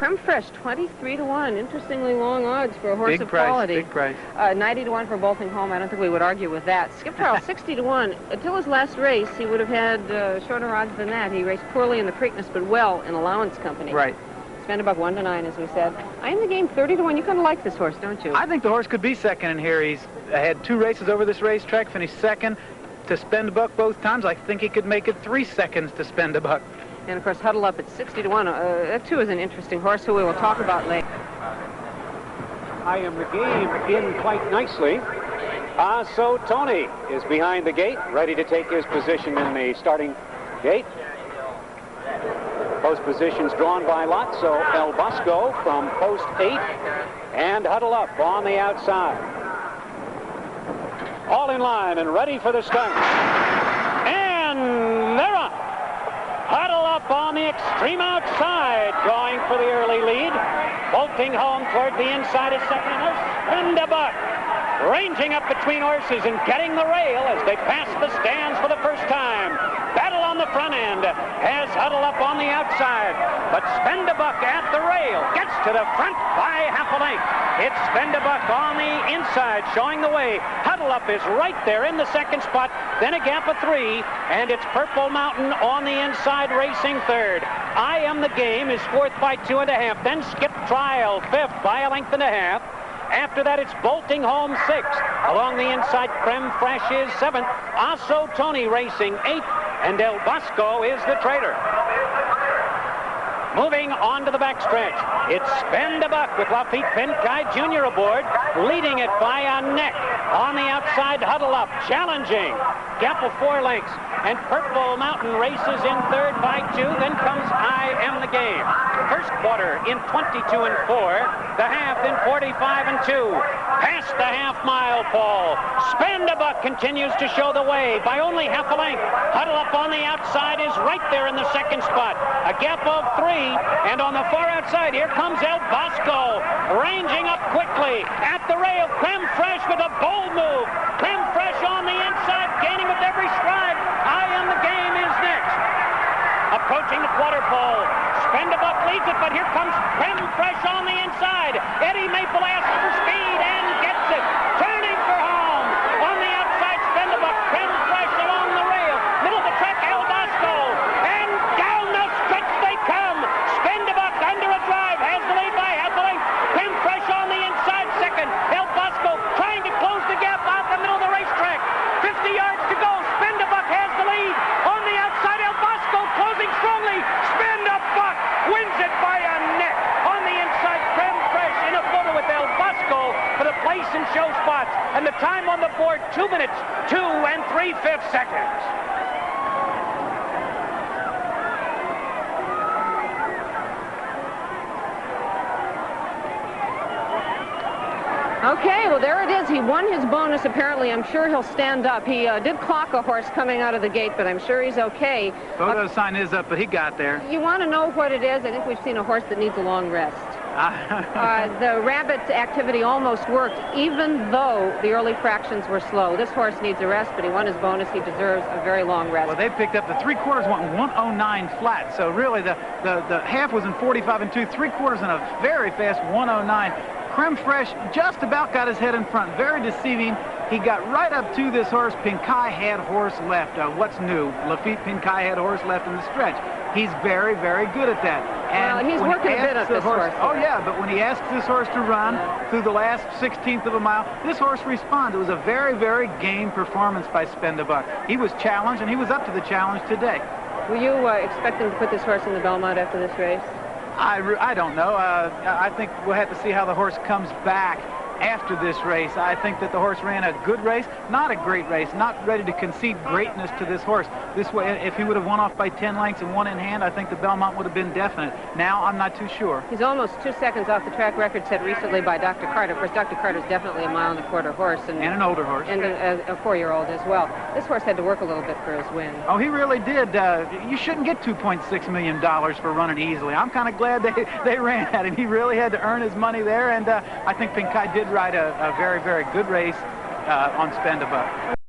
Creme Fraiche, 23 to 1. Interestingly long odds for a horse of quality. Big price. 90 to 1 for Bolting Home. I don't think we would argue with that. Skip Trial, 60 to 1. Until his last race, he would have had shorter odds than that. He raced poorly in the Preakness, but well in Allowance Company. Right. Spend about 1 to 9, as we said. I Am the Game, 30 to 1. You kind of like this horse, don't you? I think the horse could be second in here. He's had 2 races over this racetrack, finished second. To spend a buck both times, I think he could make it 3 seconds to spend a buck. And, of course, Huddle Up at 60 to 1. That, too, is an interesting horse who we will talk about later. I Am the Game in quite nicely. So Tony is behind the gate, ready to take his position in the starting gate. Post positions drawn by lot, so El Bosco from post 8 and Huddle Up on the outside. All in line and ready for the start. And they're up. Huddle Up on the extreme outside, drawing for the early lead. Bolting Home toward the inside is second. And a buck. Ranging up between horses and getting the rail as they pass the stands for the first time. Battle on the front end has Huddle Up on the outside, but Spend a Buck at the rail gets to the front by half a length. It's Spend a Buck on the inside showing the way. Huddle Up is right there in the second spot, then a gap of 3, and it's Purple Mountain on the inside racing third. I Am the Game is fourth by 2.5, then Skip Trial fifth by a length and a half. After that, it's Bolting Home 6th. Along the inside, Creme Fraiche is 7th. Also Tony racing 8th, and El Bosco is the traitor. Moving on to the backstretch, it's Spend a Buck with Laffit Pincay Jr. aboard, leading it by a neck. On the outside, Huddle Up, challenging. Gap of 4 lengths, and Purple Mountain races in third by 2. Then comes I Am the Game. First quarter in 22 and 4, the half in 45 and 2. Past the half-mile, Paul. Spend a Buck continues to show the way by only half a length. Huddle Up on the outside is right there in the second spot. A gap of 3. And on the far outside, here comes El Bosco, ranging up quickly at the rail. Creme Fraiche with a bold move. Creme Fraiche on the inside, gaining with every stride. I Am the Game is next. Approaching the quarter pole. Spend a Buck leads it, but here comes Creme Fraiche on the inside. Eddie Maple asks for speed and gets it. Turning for home. On the outside, Spend a Buck. Creme Fraiche along the rail. Middle of the track, El Bosco. And down the stretch they come. Spend a Buck under a drive. Has the lead by half a length. Creme Fraiche on the inside second. El Bosco trying to close the gap out the middle of the racetrack. 50 yards to go. Spend a Buck has the lead. On the outside, El Bosco closing strongly. Spend a Buck wins it by a neck. On the inside, Creme Fraiche in a photo with El Bosco for the place and show spots. And the time on the board, 2 minutes, 2 3/5 seconds. Okay, well, there it is. He won his bonus, apparently. I'm sure he'll stand up. He did clock a horse coming out of the gate, but I'm sure he's okay. Photo sign is up, but he got there. You want to know what it is? I think we've seen a horse that needs a long rest. The rabbit activity almost worked, even though the early fractions were slow. This horse needs a rest, but he won his bonus. He deserves a very long rest. Well, they picked up the 3/4 went 109 flat, so really the half was in 45 and 2, 3/4 in a very fast 109. Creme Fraiche just about got his head in front. Very deceiving. He got right up to this horse. Pincay had horse left. What's new? Laffit Pincay had horse left in the stretch. He's very, very good at that. And well, he's working a bit at this horse. Oh, yeah, but when he asks this horse to run through the last 16th of a mile, this horse responded. It was a very, very game performance by Spend a Buck. He was challenged, and he was up to the challenge today. Were you expecting to put this horse in the Belmont after this race? I don't know. I think we'll have to see how the horse comes back after this race. I think that the horse ran a good race, not a great race, not ready to concede greatness to this horse. This way, if he would have won off by 10 lengths and one in hand, I think the Belmont would have been definite. Now, I'm not too sure. He's almost 2 seconds off the track record set recently by Dr. Carter. Of course, Dr. Carter's definitely a 1.25 mile horse. And an older horse. And a 4-year-old as well. This horse had to work a little bit for his win. Oh, he really did. You shouldn't get $2.6 million for running easily. I'm kind of glad they ran at him. He really had to earn his money there, and I think Pincay did ride a very, very good race on Spend a Buck.